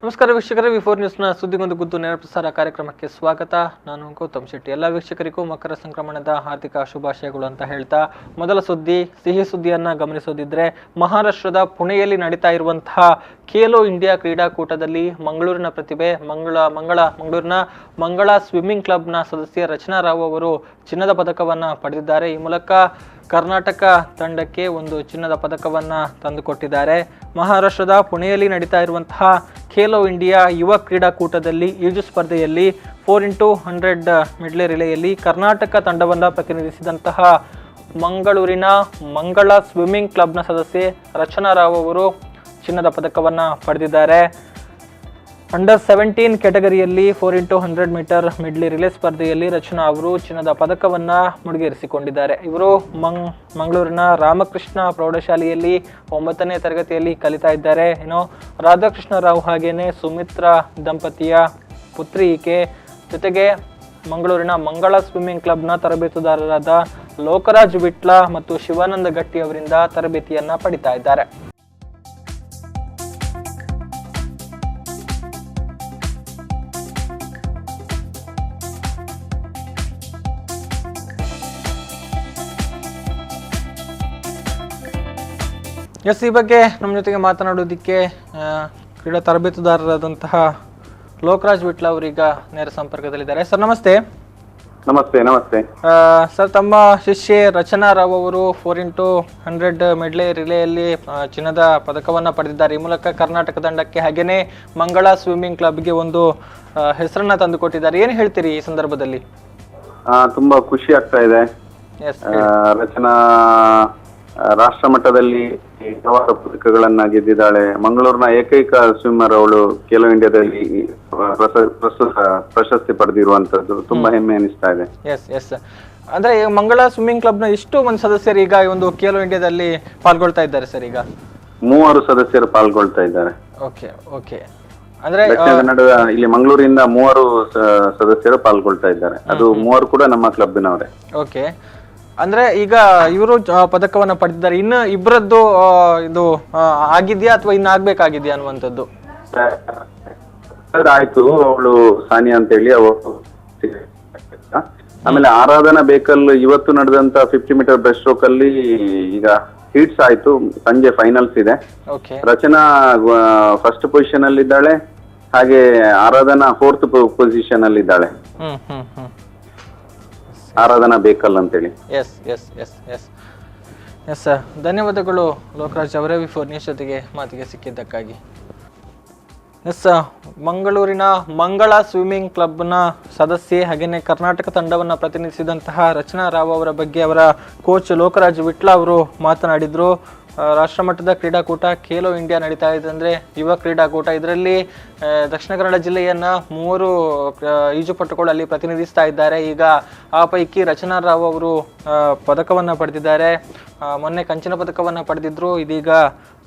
ನಮಸ್ಕಾರ ವೀಕ್ಷಕರೇ, ವಿ4 ನ್ಯೂಸ್ನ ಸುದ್ದಿಗೊಂದು ಗುದ್ದು ನೇರ ಪ್ರಸಾರ ಕಾರ್ಯಕ್ರಮಕ್ಕೆ ಸ್ವಾಗತ. ನಾನು ಗೌತಮ್ ಶೆಟ್ಟಿ. ಎಲ್ಲ ವೀಕ್ಷಕರಿಗೂ ಮಕರ ಸಂಕ್ರಮಣದ ಹಾರ್ದಿಕ ಶುಭಾಶಯಗಳು ಅಂತ ಹೇಳ್ತಾ, ಮೊದಲ ಸಿಹಿ ಸುದ್ದಿಯನ್ನ ಗಮನಿಸೋದಿದ್ರೆ, ಮಹಾರಾಷ್ಟ್ರದ ಪುಣೆಯಲ್ಲಿ ನಡೀತಾ ಇರುವಂತಹ ಖೇಲೋ ಇಂಡಿಯಾ ಕ್ರೀಡಾಕೂಟದಲ್ಲಿ ಮಂಗಳೂರಿನ ಪ್ರತಿಭೆ ಮಂಗಳೂರಿನ ಮಂಗಳ ಸ್ವಿಮ್ಮಿಂಗ್ ಕ್ಲಬ್ನ ಸದಸ್ಯೆ ರಚನಾ ರಾವ್ ಅವರು ಚಿನ್ನದ ಪದಕವನ್ನ ಪಡೆದಿದ್ದಾರೆ. ಈ ಮೂಲಕ ಕರ್ನಾಟಕ ತಂಡಕ್ಕೆ ಒಂದು ಚಿನ್ನದ ಪದಕವನ್ನ ತಂದುಕೊಟ್ಟಿದ್ದಾರೆ. ಮಹಾರಾಷ್ಟ್ರದ ಪುಣೆಯಲ್ಲಿ ನಡೀತಾ ಇರುವಂತಹ ಖೇಲೋ ಇಂಡಿಯಾ ಯುವ ಕ್ರೀಡಾಕೂಟದಲ್ಲಿ ಈಜು ಸ್ಪರ್ಧೆಯಲ್ಲಿ 4x100 ಮಿಡ್ಲೆ ರಿಲೆಯಲ್ಲಿ ಕರ್ನಾಟಕ ತಂಡವನ್ನು ಪ್ರತಿನಿಧಿಸಿದಂತಹ ಮಂಗಳೂರಿನ ಮಂಗಳ ಸ್ವಿಮ್ಮಿಂಗ್ ಕ್ಲಬ್ನ ಸದಸ್ಯೆ ರಚನಾ ರಾವ್ ಅವರು ಚಿನ್ನದ ಪದಕವನ್ನು ಪಡೆದಿದ್ದಾರೆ. ಅಂಡರ್ 17 ಕ್ಯಾಟಗರಿಯಲ್ಲಿ 4x100 ಮೀಟರ್ ಮಿಡ್ಲಿ ರಿಲೇ ಸ್ಪರ್ಧೆಯಲ್ಲಿ ರಚನಾ ಅವರು ಚಿನ್ನದ ಪದಕವನ್ನ ಮುಡಿಗೇರಿಸಿಕೊಂಡಿದ್ದಾರೆ. ಇವರು ಮಂಗಳೂರಿನ ರಾಮಕೃಷ್ಣ ಪ್ರೌಢಶಾಲೆಯಲ್ಲಿ 9ನೇ ತರಗತಿಯಲ್ಲಿ ಕಲಿತಾ ಇದ್ದಾರೆ. ಇನ್ನು ರಾಧಾಕೃಷ್ಣ ರಾವ್ ಹಾಗೇನೆ ಸುಮಿತ್ರಾ ದಂಪತಿಯ ಪುತ್ರಿ ಈಕೆ. ಜೊತೆಗೆ ಮಂಗಳೂರಿನ ಮಂಗಳ ಸ್ವಿಮ್ಮಿಂಗ್ ಕ್ಲಬ್ನ ತರಬೇತುದಾರರಾದ ಲೋಕರಾಜ್ ವಿಟ್ಲ ಮತ್ತು ಶಿವಾನಂದ ಗಟ್ಟಿ ಅವರಿಂದ ತರಬೇತಿಯನ್ನ ಪಡಿತಾ ಇದ್ದಾರೆ. ಈ ಬಗ್ಗೆ ನಮ್ಮ ಜೊತೆಗೆ ಮಾತನಾಡೋದಕ್ಕೆ ಕ್ರೀಡಾ ತರಬೇತುದಾರರಾದಂತಹ ಲೋಕರಾಜ್ ವಿಟ್ಲ ಅವರೀಗ ನೇರ ಸಂಪರ್ಕದಲ್ಲಿದ್ದಾರೆ. ಸರ್ ನಮಸ್ತೆ. ನಮಸ್ತೆ. ಸರ್, ತಮ್ಮ ಶಿಷ್ಯೆ ರಚನಾ ರಾವ್ ಅವರು 4x100 ಮಿಡ್ಲೆ ರಿಲೆಯಲ್ಲಿ ಚಿನ್ನದ ಪದಕವನ್ನ ಪಡೆದಿದ್ದಾರೆ. ಈ ಮೂಲಕ ಕರ್ನಾಟಕ ತಂಡಕ್ಕೆ ಹಾಗೇನೆ ಮಂಗಳ ಸ್ವಿಮ್ಮಿಂಗ್ ಕ್ಲಬ್ಗೆ ಒಂದು ಹೆಸರನ್ನ ತಂದುಕೊಟ್ಟಿದ್ದಾರೆ. ಏನು ಹೇಳ್ತೀರಿ ಈ ಸಂದರ್ಭದಲ್ಲಿ? ತುಂಬಾ ಖುಷಿ ಆಗ್ತಾ ಇದೆ. ರಚನಾ ರಾಷ್ಟ್ರ ಮಟ್ಟದಲ್ಲಿ ಹಲವಾರು ಪದಕಗಳನ್ನ ಗೆದ್ದಿದ್ದಾಳೆ. ಮಂಗಳೂರಿನ ಏಕೈಕ ಸ್ವಿಮ್ಮರ್ ಅವಳು ಖೇಲೋ ಇಂಡಿಯಾದಲ್ಲಿ ಪ್ರಶಸ್ತಿ ಪಡೆದಿರುವಂತದ್ದು ತುಂಬಾ ಹೆಮ್ಮೆ ಅನಿಸ್ತಾ ಇದೆ. ಅಂದ್ರೆ ಮಂಗಳ ಸ್ವಿಮ್ಮಿಂಗ್ ಕ್ಲಬ್ ನ ಎಷ್ಟು ಮಂದಿ ಸದಸ್ಯರು ಈಗ ಒಂದು ಖೇಲೋ ಇಂಡಿಯಾದಲ್ಲಿ ಪಾಲ್ಗೊಳ್ತಾ ಇದ್ದಾರೆ ಸರ್? ಈಗ 3 ಸದಸ್ಯರು ಪಾಲ್ಗೊಳ್ತಾ ಇದ್ದಾರೆ. ಅಂದ್ರೆ ದಕ್ಷಿಣ ಕನ್ನಡದ ಇಲ್ಲಿ ಮಂಗಳೂರಿಂದ 3 ಸದಸ್ಯರು ಪಾಲ್ಗೊಳ್ತಾ ಇದ್ದಾರೆ. ಅದು 3 ಕೂಡ ನಮ್ಮ ಕ್ಲಬ್ನವರೇ. ಓಕೆ, ಅಂದ್ರೆ ಈಗ ಇವರು ಪದಕವನ್ನ ಪಡೆದಿದ್ದಾರೆ. ಇನ್ನು ಇಬ್ಬರದ್ದು ಇದು ಆಗಿದ್ಯಾ ಅಥವಾ ಇನ್ನು ಆಗ್ಬೇಕಾಗಿದ್ಯಾ ಅನ್ನುವಂಥದ್ದು? ಆಯ್ತು, ಅವಳು ಸಾನಿಯಾ ಅಂತ ಹೇಳಿ ಅವಳು. ಆಮೇಲೆ ಆರಾಧನಾ ಬೇಕಲ್ ಇವತ್ತು ನಡೆದಂತ 50 ಮೀಟರ್ ಬ್ರೆಸ್ಟ್ ಸ್ಟ್ರೋಕ್ ಅಲ್ಲಿ ಈಗ ಹೀಟ್ಸ್ ಆಯ್ತು. ಸಂಜೆ ಫೈನಲ್ಸ್ ಇದೆ. ರಚನಾ ಫಸ್ಟ್ ಪೊಸಿಷನ್ ಅಲ್ಲಿ ಇದ್ದಾಳೆ, ಹಾಗೆ ಆರಾಧನಾ 4th ಪೊಸಿಷನ್ ಅಲ್ಲಿ ಇದ್ದಾಳೆ. ಆರಾಧನಾ ಬೇಕಲ್ ಅಂತೇಳಿ. ಎಸ್ ಧನ್ಯವಾದಗಳು ಲೋಕರಾಜ್ ಅವರೇ, ವಿ4 ನ್ಯೂಸ್ ಜೊತೆಗೆ ಮಾತಿಗೆ ಸಿಕ್ಕಿದ್ದಕ್ಕಾಗಿ. ಮಂಗಳೂರಿನ ಮಂಗಳ ಸ್ವಿಮ್ಮಿಂಗ್ ಕ್ಲಬ್ನ ಸದಸ್ಯೆ ಹಾಗೇನೆ ಕರ್ನಾಟಕ ತಂಡವನ್ನು ಪ್ರತಿನಿಧಿಸಿದಂತಹ ರಚನಾ ರಾವ್ ಅವರ ಬಗ್ಗೆ ಅವರ ಕೋಚ್ ಲೋಕರಾಜ್ ವಿಟ್ಲ ಅವರು ಮಾತನಾಡಿದ್ರು. ರಾಷ್ಟ್ರಮಟ್ಟದ ಕ್ರೀಡಾಕೂಟ ಖೇಲೋ ಇಂಡಿಯಾ ನಡೀತಾ ಇದೆ, ಅಂದರೆ ಯುವ ಕ್ರೀಡಾಕೂಟ. ಇದರಲ್ಲಿ ದಕ್ಷಿಣ ಕನ್ನಡ ಜಿಲ್ಲೆಯನ್ನ 3 ಈಜುಪಟುಗಳು ಅಲ್ಲಿ ಪ್ರತಿನಿಧಿಸ್ತಾ ಇದ್ದಾರೆ. ಈಗ ಆ ಪೈಕಿ ರಚನಾ ರಾವ್ ಅವರು ಪದಕವನ್ನ ಪಡೆದಿದ್ದಾರೆ. ಮೊನ್ನೆ ಕಂಚಿನ ಪದಕವನ್ನ ಪಡೆದಿದ್ರು, ಇದೀಗ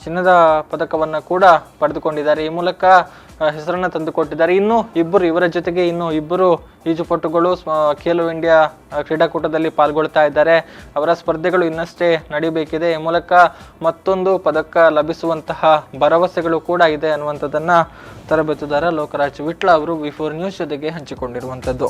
ಚಿನ್ನದ ಪದಕವನ್ನ ಕೂಡ ಪಡೆದುಕೊಂಡಿದ್ದಾರೆ. ಈ ಮೂಲಕ ಹೆಸರನ್ನ ತಂದುಕೊಟ್ಟಿದ್ದಾರೆ. ಇವರ ಜೊತೆಗೆ ಇನ್ನು ಇಬ್ಬರು ಈಜುಪಟುಗಳು ಖೇಲೋ ಇಂಡಿಯಾ ಕ್ರೀಡಾಕೂಟದಲ್ಲಿ ಪಾಲ್ಗೊಳ್ತಾ ಇದ್ದಾರೆ. ಅವರ ಸ್ಪರ್ಧೆಗಳು ಇನ್ನಷ್ಟೇ ನಡೀಬೇಕಿದೆ. ಈ ಮೂಲಕ ಮತ್ತೊಂದು ಪದಕ ಲಭಿಸುವಂತಹ ಭರವಸೆಗಳು ಕೂಡ ಇದೆ ಅನ್ನುವಂಥದ್ದನ್ನ ತರಬೇತುದಾರ ಲೋಕರಾಜ್ ವಿಟ್ಲ ಅವರು ವಿ4 ನ್ಯೂಸ್ ಜೊತೆಗೆ ಹಂಚಿಕೊಂಡಿರುವಂಥದ್ದು.